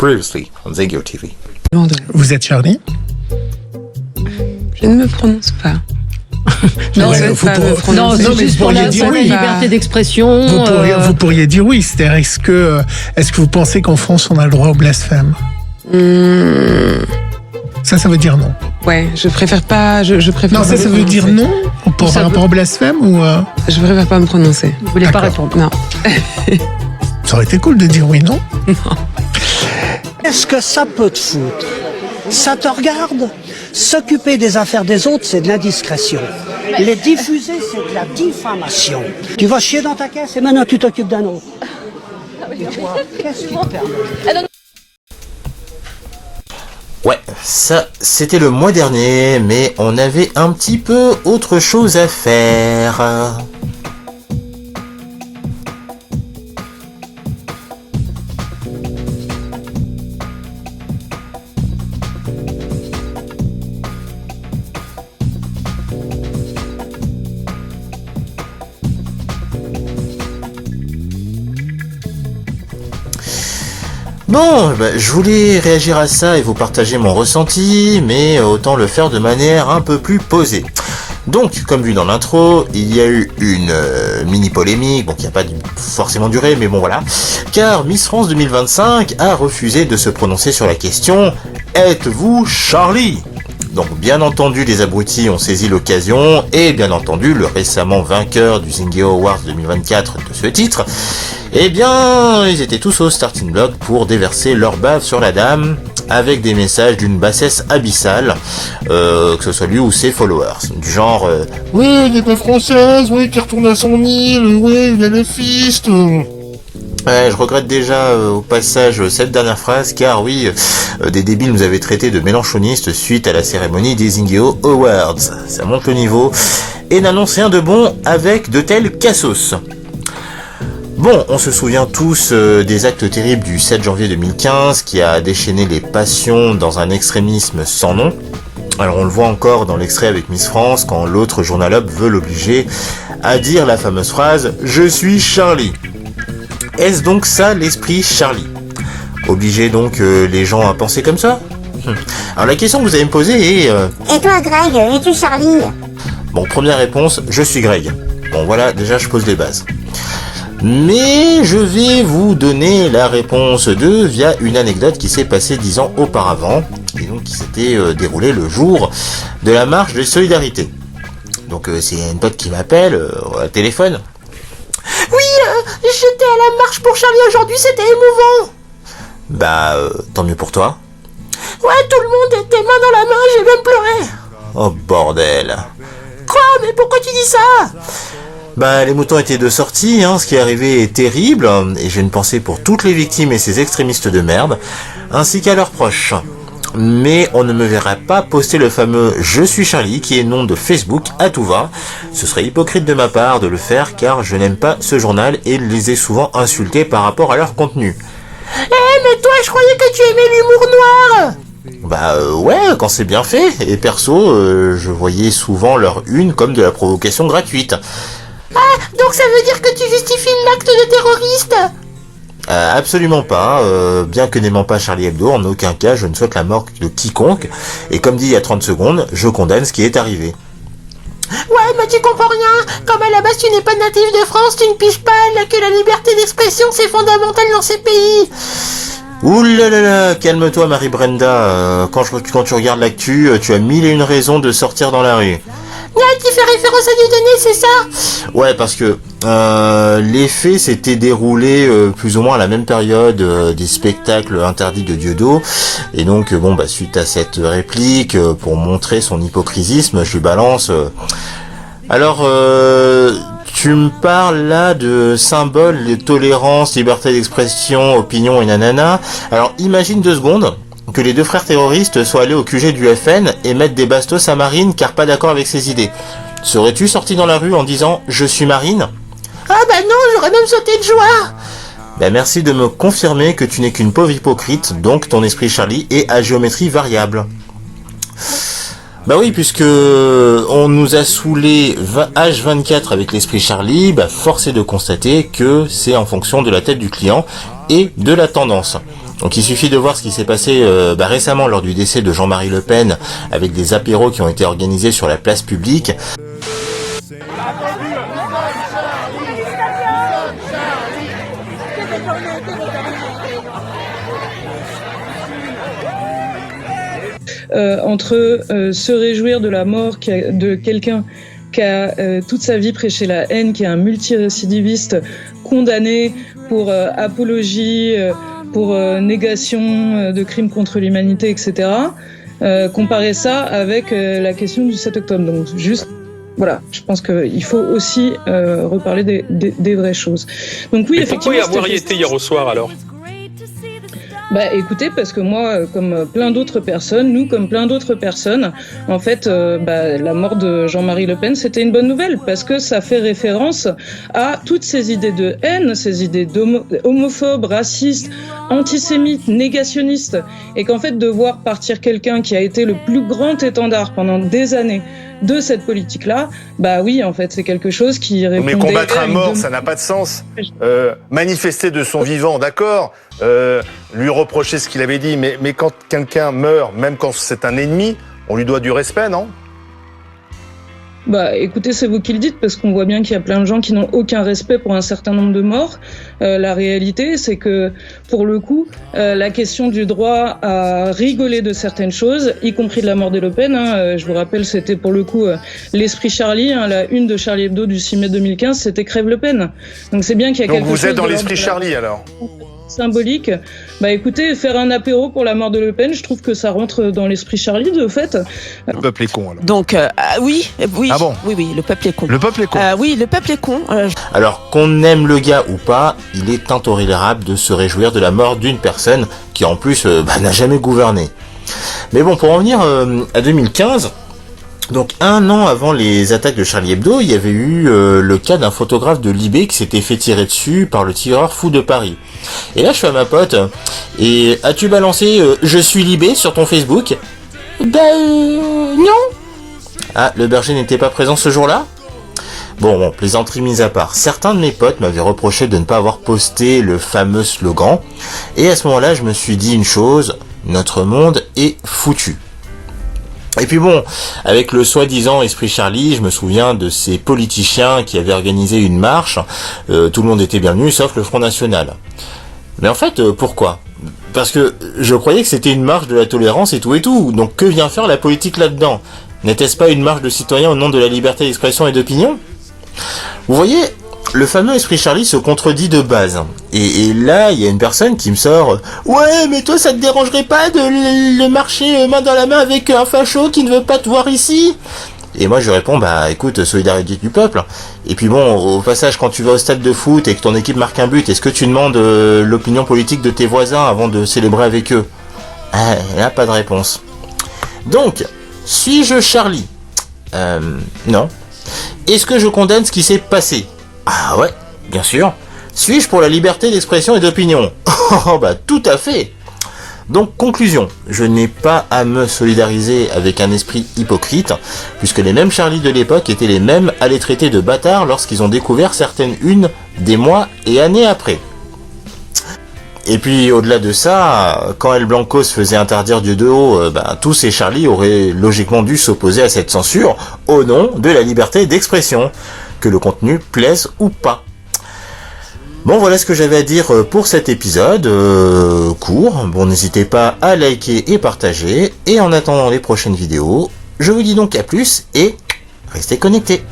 Previously on Zingio TV. Vous êtes Charlie? Je ne me prononce pas. Non, je vous pas me prononcer. non, mais juste vous pour la pourriez dire oui. liberté d'expression. Vous pourriez dire oui. C'est-à-dire, est-ce que vous pensez qu'en France, on a le droit au blasphème? Ça veut dire non. Ouais, je préfère pas. Je préfère. Non, pas ça me veut dire prononcer. non par rapport au blasphème ou Je préfère pas me prononcer. Vous voulez pas D'accord. répondre? Non. Ça aurait été cool de dire oui, non? Est-ce que ça peut te foutre? Ça te regarde? S'occuper des affaires des autres, c'est de l'indiscrétion. Les diffuser, c'est de la diffamation. Tu vas chier dans ta caisse et maintenant tu t'occupes d'un autre. Qu'est-ce qui te permet? Ouais, ça, c'était le mois dernier, mais on avait un petit peu autre chose à faire. Bon, je voulais réagir à ça et vous partager mon ressenti, mais autant le faire de manière un peu plus posée. Donc, comme vu dans l'intro, il y a eu une mini polémique, bon qui n'a pas forcément duré, mais bon voilà, car Miss France 2025 a refusé de se prononcer sur la question « Êtes-vous Charlie ?» Donc bien entendu, les abrutis ont saisi l'occasion, et bien entendu, le récemment vainqueur du Zingio Awards 2024 de ce titre, eh bien, ils étaient tous au starting block pour déverser leur bave sur la dame, avec des messages d'une bassesse abyssale, que ce soit lui ou ses followers, du genre oui, elle n'est pas française, oui, qui retourne à son île, oui, il est le fist. Ouais, je regrette déjà au passage cette dernière phrase, car oui, des débiles nous avaient traités de mélanchonistes suite à la cérémonie des Zingio Awards. Ça monte le niveau, et n'annonce rien de bon avec de tels cassos. Bon, on se souvient tous des actes terribles du 7 janvier 2015 qui a déchaîné les passions dans un extrémisme sans nom. Alors on le voit encore dans l'extrait avec Miss France quand l'autre journalope veut l'obliger à dire la fameuse phrase « Je suis Charlie ». Est-ce donc ça l'esprit Charlie? Obliger donc les gens à penser comme ça? Alors la question que vous allez me poser est... Et toi Greg, es-tu Charlie? Bon, première réponse, je suis Greg. Bon voilà, déjà je pose les bases. Mais je vais vous donner la réponse 2 via une anecdote qui s'est passée 10 ans auparavant, et donc qui s'était déroulée le jour de la marche de solidarité. Donc c'est une pote qui m'appelle au téléphone. Oui, j'étais à la marche pour Charlie aujourd'hui, c'était émouvant. Bah, tant mieux pour toi. Ouais, tout le monde était main dans la main, j'ai même pleuré. Oh bordel. Quoi? Mais pourquoi tu dis ça? Bah, les moutons étaient de sortie, ce qui est arrivé est terrible, et j'ai une pensée pour toutes les victimes et ces extrémistes de merde, ainsi qu'à leurs proches. Mais on ne me verra pas poster le fameux « Je suis Charlie » qui est nom de Facebook à tout va. Ce serait hypocrite de ma part de le faire car je n'aime pas ce journal et les ai souvent insultés par rapport à leur contenu. Mais toi je croyais que tu aimais l'humour noir. Bah ouais, quand c'est bien fait, et perso, je voyais souvent leur une comme de la provocation gratuite. Ah, donc ça veut dire que tu justifies l'acte de terroriste? Absolument pas, bien que n'aimant pas Charlie Hebdo, en aucun cas je ne souhaite la mort de quiconque, et comme dit il y a 30 secondes, je condamne ce qui est arrivé. Ouais, mais tu comprends rien, comme à la base tu n'es pas natif de France, tu ne piges pas que la liberté d'expression c'est fondamental dans ces pays. Ouh là là là, calme-toi Marie-Brenda, quand tu regardes l'actu, tu as mille et une raisons de sortir dans la rue. Tu fais référence à Dieudonné, c'est ça? Ouais, parce que les faits s'étaient déroulés plus ou moins à la même période des spectacles interdits de Dieudo. Et donc, suite à cette réplique, pour montrer son hypocrisisme, je lui balance... Alors, tu me parles là de symboles de tolérance, liberté d'expression, opinion et nanana. Alors, imagine 2 secondes... que les 2 frères terroristes soient allés au QG du FN et mettent des bastos à Marine car pas d'accord avec ses idées. Serais-tu sorti dans la rue en disant « Je suis Marine » ? Ah bah non, j'aurais même sauté de joie. Bah merci de me confirmer que tu n'es qu'une pauvre hypocrite, donc ton esprit Charlie est à géométrie variable. Bah oui, puisque on nous a saoulé H24 avec l'esprit Charlie, force est de constater que c'est en fonction de la tête du client et de la tendance. Donc il suffit de voir ce qui s'est passé récemment lors du décès de Jean-Marie Le Pen, avec des apéros qui ont été organisés sur la place publique. Entre se réjouir de la mort de quelqu'un qui a toute sa vie prêché la haine, qui est un multirécidiviste condamné pour apologie, pour négation de crimes contre l'humanité, etc. Comparer ça avec la question du 7 octobre. Donc juste, voilà, je pense qu'il faut aussi reparler des vraies choses. Donc oui, effectivement. Pourquoi avoir y été hier au soir alors ? Écoutez, parce que moi, comme plein d'autres personnes, nous, comme plein d'autres personnes, en fait, la mort de Jean-Marie Le Pen, c'était une bonne nouvelle, parce que ça fait référence à toutes ces idées de haine, ces idées homophobes, racistes, antisémites, négationnistes, et qu'en fait, de voir partir quelqu'un qui a été le plus grand étendard pendant des années de cette politique-là, oui, en fait, c'est quelque chose qui répondait... Mais combattre un mort, ça n'a pas de sens. Manifester de son vivant, d'accord, lui reprocher ce qu'il avait dit, mais quand quelqu'un meurt, même quand c'est un ennemi, on lui doit du respect, non ? Écoutez, c'est vous qui le dites, parce qu'on voit bien qu'il y a plein de gens qui n'ont aucun respect pour un certain nombre de morts. La réalité, c'est que, pour le coup, la question du droit à rigoler de certaines choses, y compris de la mort de Le Pen, je vous rappelle, c'était pour le coup l'esprit Charlie, la une de Charlie Hebdo du 6 mai 2015, c'était Crève Le Pen. Donc c'est bien qu'il y a quelque chose... Donc vous êtes dans l'esprit Charlie, alors ? Symbolique. Écoutez, faire un apéro pour la mort de Le Pen, je trouve que ça rentre dans l'esprit Charlie, de fait. Le peuple est con, alors. Donc, oui. Ah bon ? Oui, le peuple est con. Le peuple est con. Oui, le peuple est con. Alors, qu'on aime le gars ou pas, il est intolérable de se réjouir de la mort d'une personne qui, en plus, n'a jamais gouverné. Mais bon, pour en venir à 2015... Donc 1 an avant les attaques de Charlie Hebdo, il y avait eu le cas d'un photographe de Libé qui s'était fait tirer dessus par le tireur fou de Paris. Et là je suis à ma pote, et as-tu balancé je suis Libé sur ton Facebook ? Non. Ah, le berger n'était pas présent ce jour-là ? Bon, plaisanterie mise à part, certains de mes potes m'avaient reproché de ne pas avoir posté le fameux slogan, et à ce moment-là je me suis dit une chose, notre monde est foutu. Et puis bon, avec le soi-disant esprit Charlie, je me souviens de ces politiciens qui avaient organisé une marche, tout le monde était bienvenu, sauf le Front National. Mais en fait, pourquoi ? Parce que je croyais que c'était une marche de la tolérance et tout, donc que vient faire la politique là-dedans ? N'était-ce pas une marche de citoyens au nom de la liberté d'expression et d'opinion ? Vous voyez, le fameux esprit Charlie se contredit de base. Et là, il y a une personne qui me sort « Ouais, mais toi, ça te dérangerait pas de marcher main dans la main avec un facho qui ne veut pas te voir ici ?» Et moi, je réponds « écoute, solidarité du peuple. » Et puis bon, au passage, quand tu vas au stade de foot et que ton équipe marque un but, est-ce que tu demandes l'opinion politique de tes voisins avant de célébrer avec eux ? Là, pas de réponse. Donc, suis-je Charlie ? Non. Est-ce que je condamne ce qui s'est passé ? Ah ouais, bien sûr. Suis-je pour la liberté d'expression et d'opinion ? Tout à fait. Donc, conclusion, je n'ai pas à me solidariser avec un esprit hypocrite, puisque les mêmes Charlie de l'époque étaient les mêmes à les traiter de bâtards lorsqu'ils ont découvert certaines unes des mois et années après. Et puis, au-delà de ça, quand El Blanco se faisait interdire Dieu de haut, tous ces Charlie auraient logiquement dû s'opposer à cette censure au nom de la liberté d'expression, que le contenu plaise ou pas. Bon, voilà ce que j'avais à dire pour cet épisode court. Bon, n'hésitez pas à liker et partager. Et en attendant les prochaines vidéos, je vous dis donc à plus et restez connectés.